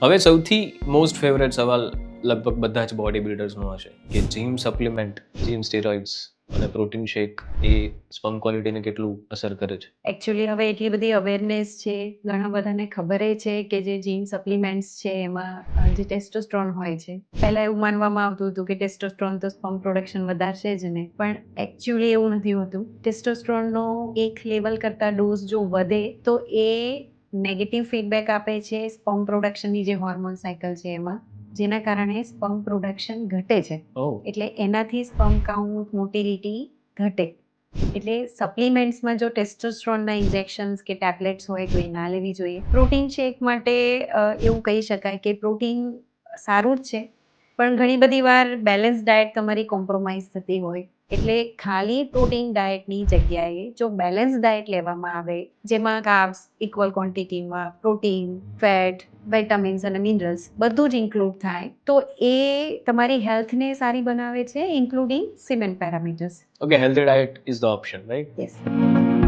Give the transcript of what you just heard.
હવે સૌથી most favourite સવાલ લગભગ બધા જ બોડી બિલ્ડર્સનો હશે કે જીમ સપ્લિમેન્ટ, જીમ સ્ટેરોઇડ્સ અને પ્રોટીન શેક એ સ્પર્મ ક્વોલિટીને કેટલું અસર કરે છે? એકચ્યુઅલી હવે એટલી બધી અવેરનેસ છે, ઘણા બધાને ખબર છે કે જે જીમ સપ્લિમેન્ટ્સ છે એમાં જે ટેસ્ટોસ્ટેરોન હોય છે, પહેલા એવું માનવામાં આવતું હતું કે ટેસ્ટોસ્ટેરોન તો સ્પર્મ પ્રોડક્શન વધારશે જ ને, પણ એકચ્યુઅલી એવું નથી હોતું. ટેસ્ટોસ્ટેરોનનો એક લેવલ કરતા ડોઝ જો વધે તો એ નેગેટિવ ફીડબેક આપે છે સ્પર્મ પ્રોડક્શનની જે હોર્મોન સાયકલ છે એમાં, જેના કારણે સ્પર્મ પ્રોડક્શન ઘટે છે. એટલે એનાથી સ્પર્મ કાઉન્ટ, મોટિલિટી ઘટે. એટલે સપ્લિમેન્ટ્સમાં જો ટેસ્ટોસ્ટેરોનના ઇન્જેક્શન્સ કે ટેબ્લેટ્સ હોય તો એ ના લેવી જોઈએ. પ્રોટીન શેક માટે એવું કહી શકાય કે પ્રોટીન સારું જ છે, પણ ઘણી બધી વાર બેલેન્સ ડાયટ તમારી કોમ્પ્રોમાઇઝ થતી હોય, એટલે ખાલી પ્રોટીન ડાયટની જગ્યાએ જો બેલેન્સ ડાયટ લેવામાં આવે, જેમાં કાર્બ્સ ઇક્વલ ક્વોન્ટિટીમાં, પ્રોટીન, ફેટ, વિટામિન્સ અને મિનરલ્સ બધું જ ઇન્ક્લુડ થાય, તો એ તમારી હેલ્થને સારી બનાવે છે, including cement parameters. Okay, healthy diet is the option, right? Yes.